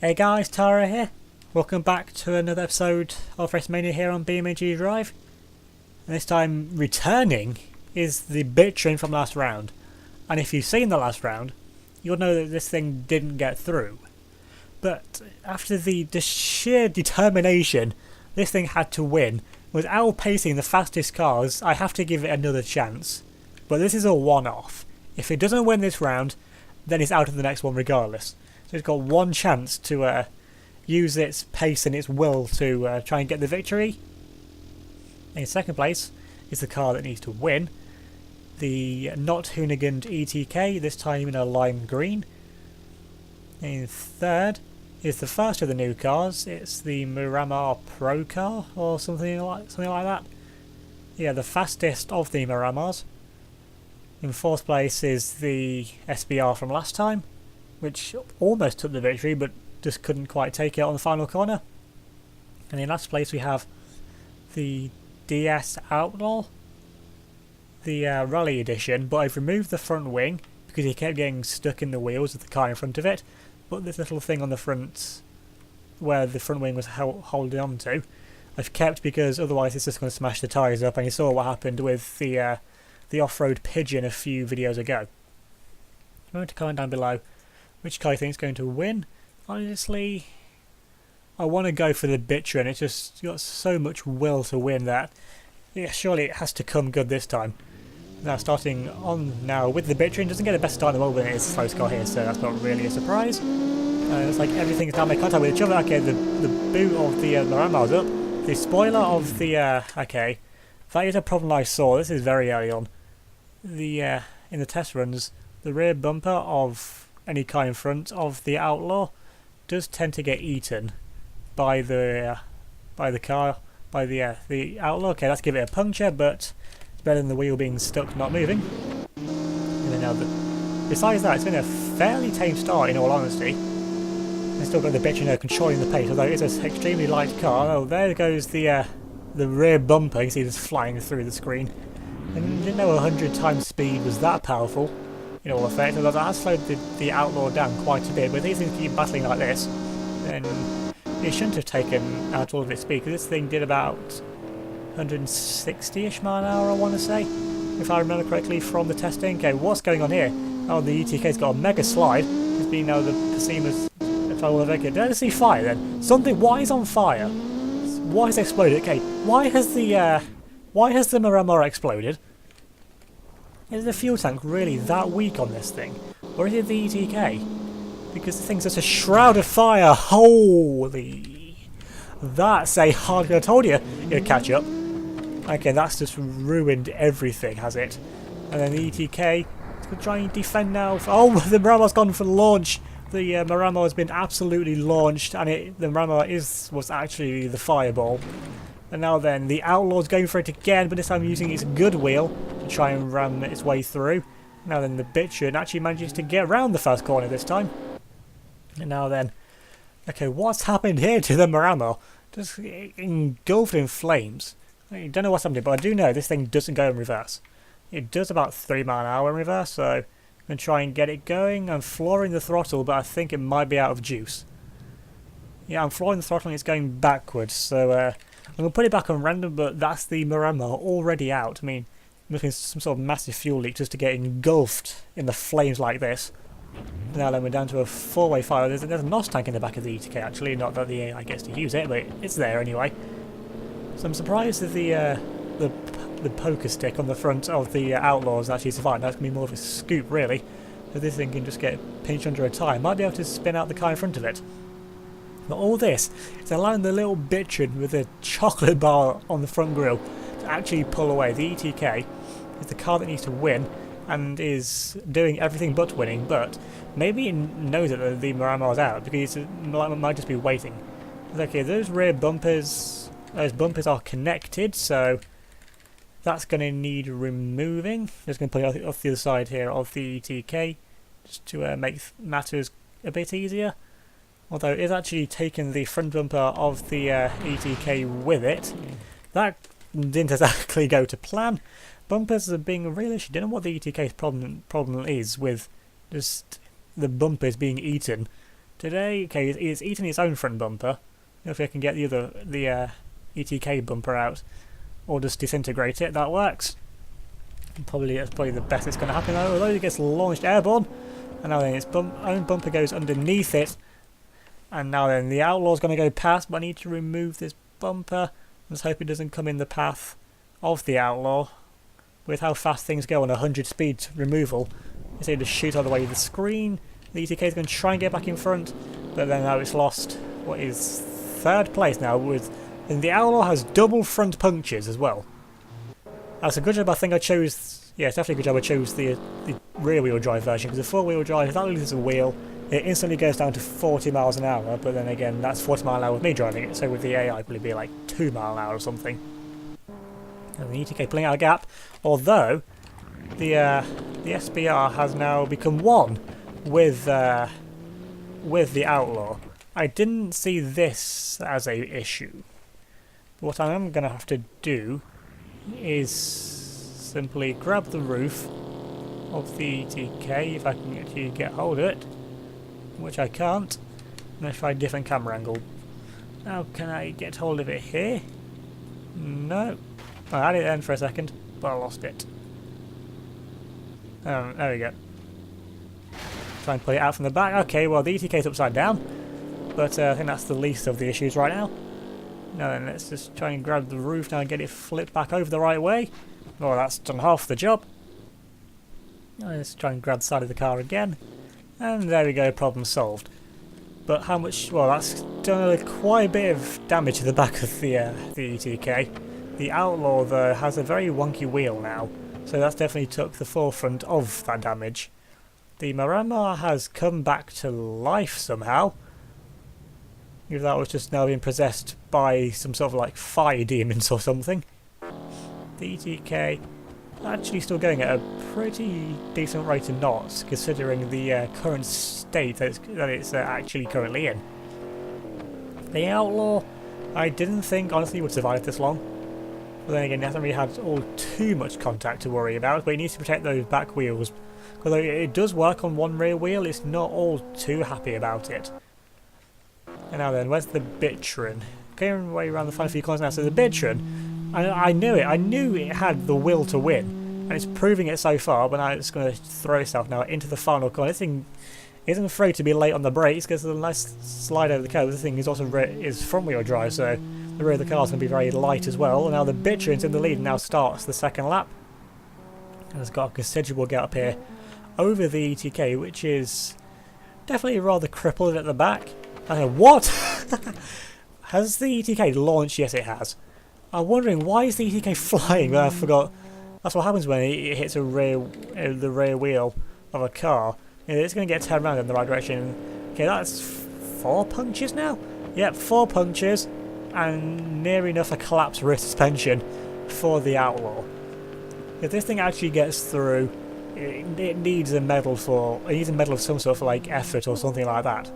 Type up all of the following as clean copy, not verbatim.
Hey guys, Tara here. Welcome back to another episode of Mania here on BeamNG.drive. And this time returning is the bitchin from last round. And if you've seen the last round, you'll know that this thing didn't get through. But after the sheer determination this thing had to win, was outpacing the fastest cars, I have to give it another chance. But this is a one-off. If it doesn't win this round, then it's out of the next one regardless. So it's got one chance to use its pace and its will to try and get the victory. In second place is the car that needs to win. The not hooniganed ETK, this time in a lime green. In third is the first of the new cars. It's the Mania Pro car or something like that. Yeah, the fastest of the Miramas. In fourth place is the SBR from last time, which almost took the victory but just couldn't quite take it on the final corner. And in last place we have the DS Outlaw, the Rally Edition, but I've removed the front wing because he kept getting stuck in the wheels of the car in front of it. But this little thing on the front where the front wing was holding on to, I've kept because otherwise it's just going to smash the tyres up, and you saw what happened with the off-road Pigeon a few videos ago. I'm going to comment down below which car I think is going to win. Honestly, I want to go for the Bitcher, and it's just got so much will to win that surely it has to come good this time. Now starting on now with the Bitcher, doesn't get the best start in the world when it is a close car here, so that's not really a surprise. It's like everything's down in contact with each other. Okay, the boot of the Miramas up. The spoiler of the okay, that is a problem I saw. This is very early on. The in the test runs, the rear bumper of any car in front of the Outlaw does tend to get eaten by the Outlaw. Okay, let's give it a puncture, but it's better than the wheel being stuck not moving. And then now besides that, it's been a fairly tame start in all honesty. It's still got the bitch controlling the pace, although it's an extremely light car. Oh, there goes the rear bumper. You can see this flying through the screen. And you didn't know 100 times speed was that powerful. In all effect, although that has slowed the Outlaw down quite a bit, but if these things keep battling like this, then it shouldn't have taken out all of its speed, because this thing did about 160-ish mile an hour, I want to say, if I remember correctly from the testing. Okay, what's going on here? Oh, the ETK's got a mega slide. It's been now the Pasima's Did I see fire then? Something, what is on fire? What has exploded? Okay, why has the Mania exploded? Is the fuel tank really that weak on this thing? Or is it the ETK? Because the thing's just a shroud of fire. Holy... That's a hard... I told you it'd catch up. Okay, that's just ruined everything, has it? And then the ETK is going to try and defend now. Oh, the Mira's gone for launch. The Mania has been absolutely launched, and the Mania was actually the fireball. And now then, the Outlaw's going for it again, but this time using its good wheel to try and ram its way through. Now then, the Bitchin actually manages to get around the first corner this time. And now then, okay, what's happened here to the Mania? Just engulfed in flames. I don't know what's happening, but I do know this thing doesn't go in reverse. It does about 3 mile an hour in reverse, so I'm going to try and get it going. I'm flooring the throttle, but I think it might be out of juice. Yeah, I'm flooring the throttle and it's going backwards, so... I'm going to put it back on random, but that's the Mania already out. I mean, it must be some sort of massive fuel leak just to get engulfed in the flames like this. Now then, we're down to a 4-way fire. There's a NOS tank in the back of the ETK actually, not that the AI gets to use it, but it's there anyway. So I'm surprised that the poker stick on the front of the Outlaws actually survived. That's going to be more of a scoop really. So this thing can just get pinched under a tyre. Might be able to spin out the car in front of it. But all this is allowing the little bitchin with a chocolate bar on the front grille to actually pull away. The ETK is the car that needs to win and is doing everything but winning, but maybe it knows that the Mania is out because it might just be waiting. Okay, those rear bumpers, are connected, so that's going to need removing. Just going to put it off the other side here of the ETK just to make matters a bit easier. Although it is actually taking the front bumper of the ETK with it. That didn't exactly go to plan. Bumpers are being real issue. Don't know what the ETK's problem is with just the bumpers being eaten today. Okay, it's eating its own front bumper. If I can get the ETK bumper out, or just disintegrate it, that works. That's probably the best it's going to happen. Although it gets launched airborne, and now then its own bumper goes underneath it, and now then the Outlaw's going to go past. But I need to remove this bumper. Let's hope it doesn't come in the path of the Outlaw. With how fast things go on 100 speed removal, it's able to shoot all the way to the screen. The ETK is going to try and get back in front, but then now it's lost what is third place now. And the Outlaw has double front punctures as well. That's a good job. I think I chose. Yeah, it's definitely a good job I chose the rear wheel drive version, because the 4-wheel drive, if that loses a wheel, it instantly goes down to 40 miles an hour. But then again, that's 40 miles an hour with me driving it. So with the AI, it'd probably be like 2 miles an hour or something. And the ETK pulling out a gap, although the SBR has now become one with the Outlaw. I didn't see this as a issue. But what I am going to have to do is simply grab the roof of the ETK, if I can actually get hold of it, which I can't. I'm going to try a different camera angle. Now, can I get hold of it here? No. I had it then for a second, but I lost it. There we go. Try and pull it out from the back. Okay, well the ETK is upside down, but I think that's the least of the issues right now. Now then, let's just try and grab the roof now and get it flipped back over the right way. Well, that's done half the job. Now let's try and grab the side of the car again. And there we go, problem solved. But how much? Well, that's done quite a bit of damage to the back of the ETK. The Outlaw, though, has a very wonky wheel now, so that's definitely took the forefront of that damage. The Mania has come back to life somehow. If that was just now being possessed by some sort of like fire demons or something. The ETK actually still going at a pretty decent rate of knots, considering the current state that it's actually currently in. The Outlaw, I didn't think honestly would survive this long. But then again, it hasn't really had all too much contact to worry about, but it needs to protect those back wheels. Although it does work on one rear wheel, it's not all too happy about it. And now then, where's the Bitron? Going way around the final few corners now. So the Bitron, I knew it. I knew it had the will to win, and it's proving it so far. But now it's going to throw itself now into the final corner. This thing isn't afraid to be late on the brakes because of the nice slide over the curb. This thing is also is front wheel drive, so the rear of the car is going to be very light as well. And now the Bitron's in the lead and now starts the second lap. And it's got a considerable gap up here over the ETK, which is definitely rather crippled at the back. I know, what? Has the ETK launched? Yes, it has. I'm wondering, why is the ETK flying? Well, I forgot. That's what happens when it hits the rear wheel of a car. It's going to get turned around in the right direction. Okay, that's 4 punctures now? Yep, 4 punctures, and near enough a collapsed rear suspension for the Outlaw. If this thing actually gets through, it needs a medal of some sort for like effort or something like that.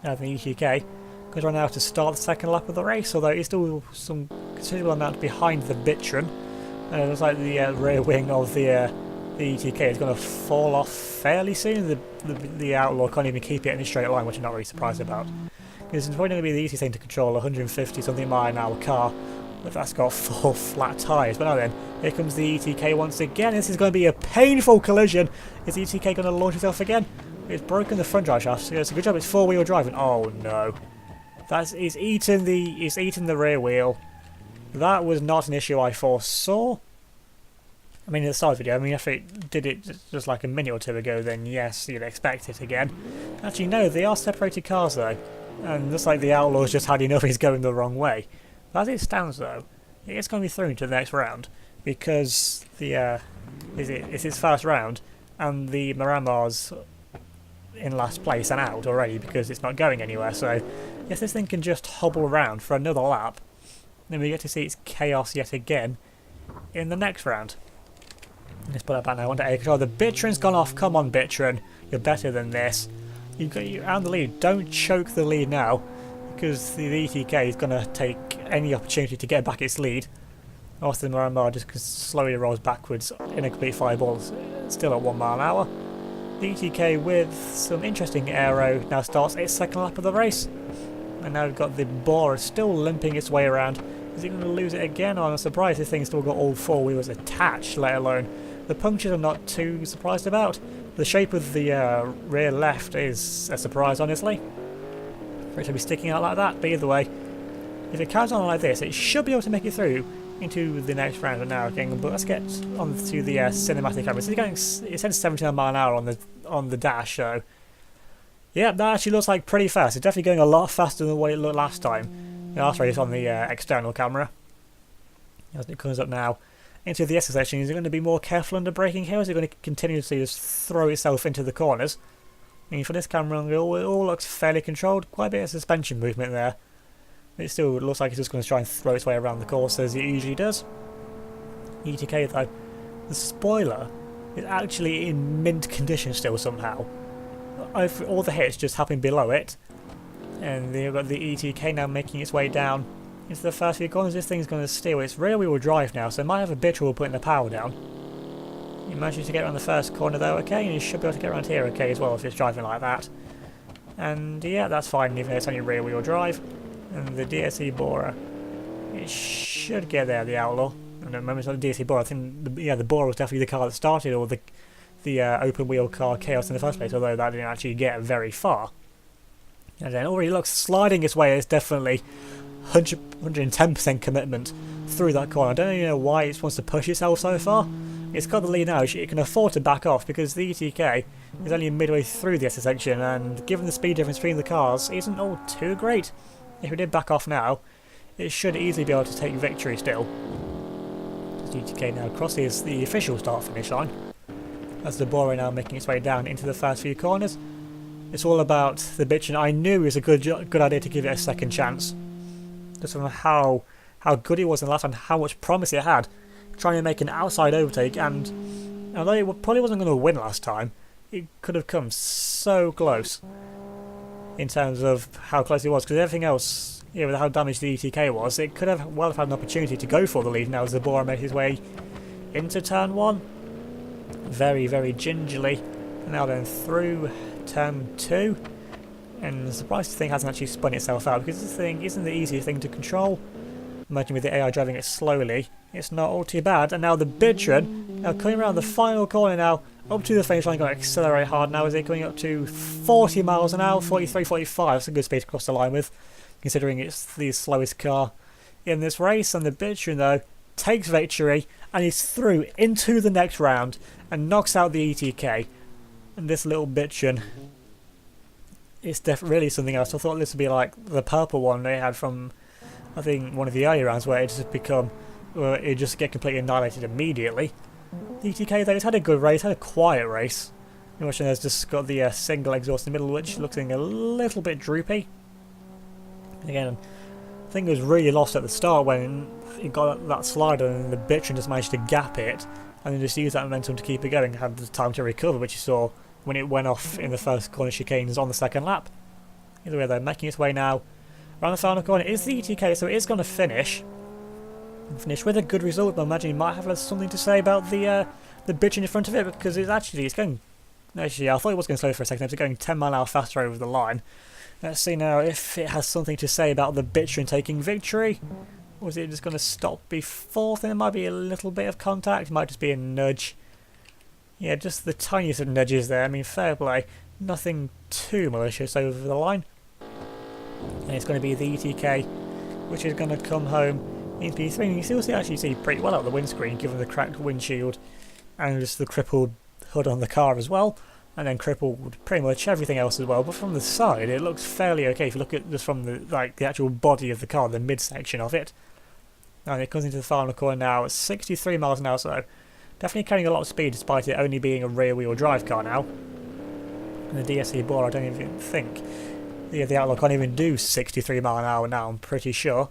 Now the ETK goes right now to start the second lap of the race, although it's still some considerable amount behind the Bitron. And it looks like the rear wing of the ETK is going to fall off fairly soon. The Outlaw can't even keep it in a straight line, which I'm not really surprised about. It's probably going to be the easiest thing to control, 150 something mile an hour car, but that's got 4 flat tyres. But now then, here comes the ETK once again. This is going to be a painful collision. Is the ETK going to launch itself again? It's broken the front drive shaft. So it's a good job it's 4-wheel driving. Oh no. It's eaten the rear wheel. That was not an issue I foresaw. I mean, in the side video, if it did it just like a minute or two ago, then yes, you'd expect it again. Actually, no, they are separated cars though. And looks like the Outlaw's just had enough, he's going the wrong way. But as it stands though, it's going to be thrown to the next round, because it's its first round, and the Miramar's in last place and out already because it's not going anywhere. So yes, this thing can just hobble around for another lap. Then we get to see its chaos yet again in the next round. Let's put that back now onto air control. The Bitron's gone off. Come on, Bitron, you're better than this. You're out the lead. Don't choke the lead now, because the ETK is going to take any opportunity to get back its lead. Austin Miramar just slowly rolls backwards in a complete fireball, still at 1 mile an hour. The ETK with some interesting aero now starts its second lap of the race. And now we've got the Bora still limping its way around. Is it going to lose it again? I'm surprised this thing's still got all four wheels attached, let alone the punctures. I'm not too surprised about. The shape of the rear left is a surprise, honestly, for it to be sticking out like that. But either way, if it carries on like this, it should be able to make it through into the next round. But now again, but let's get on to the cinematic camera. So it said 79 mile an hour on the dash, so yeah, that actually looks like pretty fast. It's definitely going a lot faster than what it looked last time. The last race on the external camera. As it comes up now into the S section, is it going to be more careful under braking here? Or is it going to continuously just throw itself into the corners? I mean, for this camera angle, it all looks fairly controlled. Quite a bit of suspension movement there. It still looks like it's just going to try and throw its way around the course as it usually does. ETK though, the spoiler is actually in mint condition still somehow. All the hits just happen below it, and you've got the ETK now making its way down into the first few corners. This thing's going to steal. It's rear wheel drive now, so it might have a bit trouble putting the power down. You managed to get around the first corner though, okay, and you should be able to get around here okay as well if it's driving like that. And yeah, that's fine even though it's only rear wheel drive. And the DSE Bora, it should get there, the Outlaw. And at the moment it's not the DSE Bora. I think the Bora was definitely the car that started all the open wheel car chaos in the first place, although that didn't actually get very far. And then already looks sliding its way. It's definitely 110% commitment through that corner. I don't even know why it wants to push itself so far. It's got the lead now. It can afford to back off because the ETK is only midway through the S section, and given the speed difference between the cars, it isn't all too great. If it did back off now, it should easily be able to take victory still. The ETK now crosses the official start-finish line, as the Bora now making its way down into the first few corners. It's all about the bitch, and I knew it was a good idea to give it a second chance. Just from how good it was in the last time, how much promise it had, trying to make an outside overtake, and although it probably wasn't going to win last time, it could have come so close in terms of how close it was, because everything else, with how damaged the ETK was, it could have well have had an opportunity to go for the lead now as the Bora made his way into turn 1. Very, very gingerly. And now then through turn 2. And the surprising thing hasn't actually spun itself out, because this thing isn't the easiest thing to control. Imagine with the AI driving it slowly, it's not all too bad. And now the Bitron, now coming around the final corner now, up to the finish line, going to accelerate hard now. Is it going up to 40 miles an hour, 43, 45? That's a good speed to cross the line with, considering it's the slowest car in this race. And the Bitron though takes victory, and he's through into the next round and knocks out the ETK. And this little Bitron, it's really something else. I thought this would be like the purple one they had from, I think, one of the earlier rounds, where it just get completely annihilated immediately. The ETK though, it's had a good race, had a quiet race. You watching, there's just got the single exhaust in the middle, which looks a little bit droopy. Again, I think it was really lost at the start when it got that slider, and the Bitron just managed to gap it, and then just use that momentum to keep it going, had the time to recover, which you saw when it went off in the first corner chicanes on the second lap. Either way though, making its way now around the final corner is the ETK, so it is going to finish with a good result. But I imagine he might have something to say about the Bitron in front of it, because it's going. Actually, I thought it was going to slow for a second. It's going 10 mile an hour faster over the line. Let's see now if it has something to say about the Bitron taking victory, or is it just going to stop before? Then it might be a little bit of contact. It might just be a nudge. Yeah, just the tiniest of nudges there. I mean, fair play. Nothing too malicious over the line. And it's going to be the ETK, which is going to come home in P3. And you still actually see pretty well out the windscreen, given the cracked windshield and just the crippled hood on the car as well, and then crippled pretty much everything else as well. But from the side, it looks fairly okay if you look at just from the actual body of the car, the midsection of it. And it comes into the final corner now at 63 miles an hour, so definitely carrying a lot of speed despite it only being a rear-wheel drive car now. And the DSE Bora, I don't even think the Outlaw can't even do 63 mile an hour now, I'm pretty sure.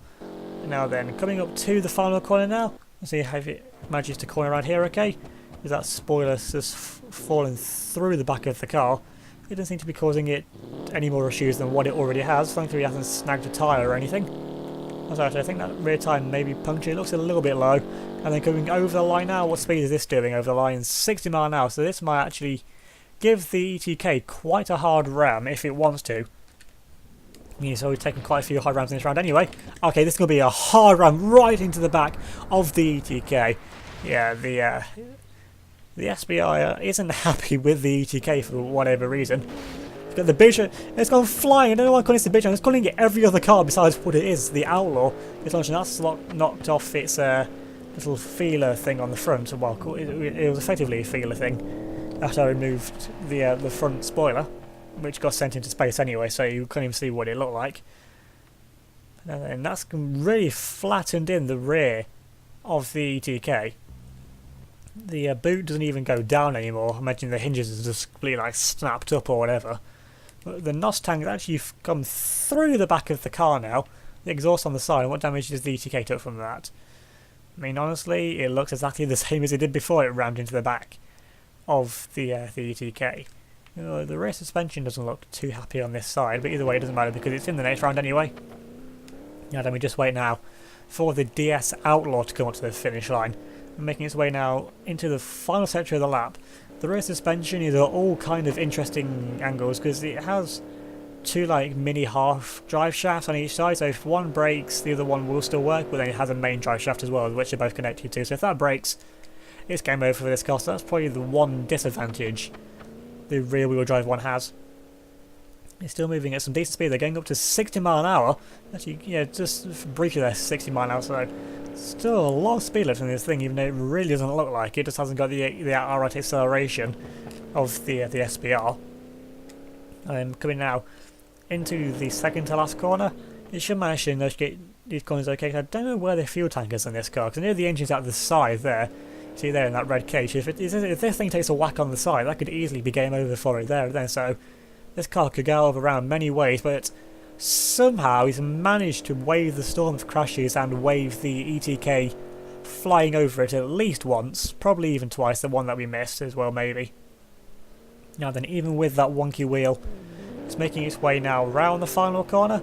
Now then, coming up to the final corner now, let's see if it manages to corner around here okay. Is that spoiler just falling through the back of the car? It doesn't seem to be causing it any more issues than what it already has. Thankfully it hasn't snagged a tyre or anything. Actually, I think that rear tyre may be punctured. It looks a little bit low. And then coming over the line now, what speed is this doing over the line? 60 mile an hour, so this might actually give the ETK quite a hard ram if it wants to. Yeah, so we've taken quite a few hard rams in this round anyway. Okay, this is going to be a hard ram right into the back of the ETK. Yeah, the SBI isn't happy with the ETK for whatever reason. It's got the Bitch, it's gone flying. I don't know why I'm calling this the Bitch, I'm just calling it every other car besides what it is, the Outlaw. It's launching that slot knocked off its little feeler thing on the front. Well, it was effectively a feeler thing after I removed the front spoiler, which got sent into space anyway, so you couldn't even see what it looked like. And that's really flattened in the rear of the ETK. The boot doesn't even go down anymore. I imagine the hinges are just completely like snapped up or whatever. But the NOS tank has actually come through the back of the car now. The exhaust on the side. What damage does the ETK took from that? I mean, honestly, it looks exactly the same as it did before it rammed into the back of the ETK. The rear suspension doesn't look too happy on this side, but either way it doesn't matter because it's in the next round anyway. Now then we just wait now for the DS Outlaw to come up to the finish line. Making its way now into the final sector of the lap. The rear suspension is all kind of interesting angles because it has two like mini half drive shafts on each side, so if one breaks the other one will still work, but then it has a main drive shaft as well which are both connected to, so if that breaks it's game over for this car. So that's probably the one disadvantage the rear wheel drive one has. It's still moving at some decent speed. They're going up to 60 mile an hour. Actually, yeah, just briefly there, 60 mile an hour, so still a lot of speed left in this thing, even though it really doesn't look like it. Just hasn't got the outright acceleration of the SBR. Coming now into the second to last corner. It should manage to investigate these corners okay. I don't know where the fuel tank is on this car, because I know the engine's out the side there. See there in that red cage. If this thing takes a whack on the side, that could easily be game over for it there and then. So this car could go around many ways, but somehow he's managed to wave the storm of crashes and wave the ETK flying over it at least once, probably even twice, the one that we missed as well maybe. Now then, even with that wonky wheel, it's making its way now round the final corner,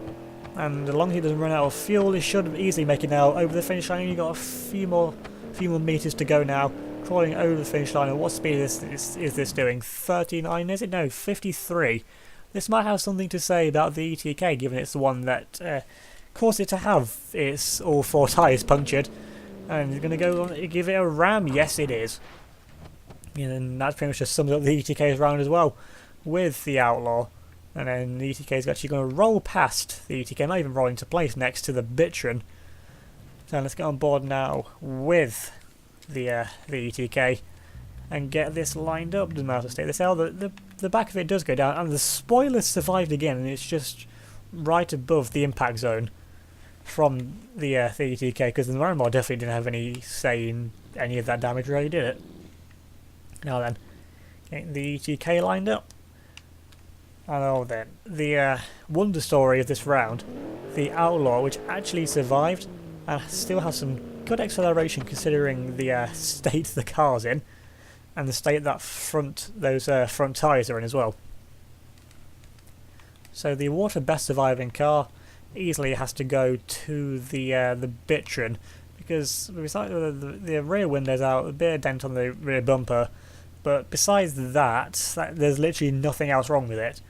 and as long as he doesn't run out of fuel, he should easily make it now over the finish line. You've got a few more meters to go now, crawling over the finish line. And what speed is this doing? 39 is it? No, 53. This might have something to say about the ETK, given it's the one that caused it to have its all four tyres punctured. And it's going to go on, give it a ram. Yes, it is. And that pretty much just sums up the ETK's round as well, with the Outlaw. And then the ETK is actually going to roll past the ETK, not even roll into place next to the Bitron. So let's get on board now with the ETK and get this lined up. Doesn't matter to stay this out. The back of it does go down, and the spoiler survived again, and it's just right above the impact zone from the ETK, because the Mania definitely didn't have any say in any of that damage, really, did it? Now then, getting the ETK lined up. And oh then, the wonder story of this round, the Outlaw, which actually survived and still has some good acceleration considering the state the car's in, and the state that those front tyres are in as well. So the water best surviving car easily has to go to the Bitron, because besides the rear window's out, a bit of dent on the rear bumper, but besides that there's literally nothing else wrong with it.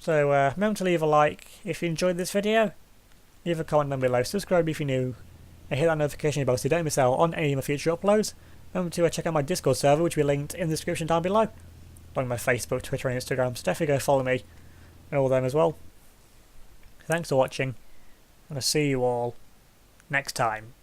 So remember to leave a like if you enjoyed this video, leave a comment down below, subscribe if you're new, and hit that notification bell so you don't miss out on any of my future uploads. Remember to check out my Discord server, which will be linked in the description down below, along with my Facebook, Twitter and Instagram, so definitely go follow me and all them as well. Thanks for watching, and I'll see you all next time.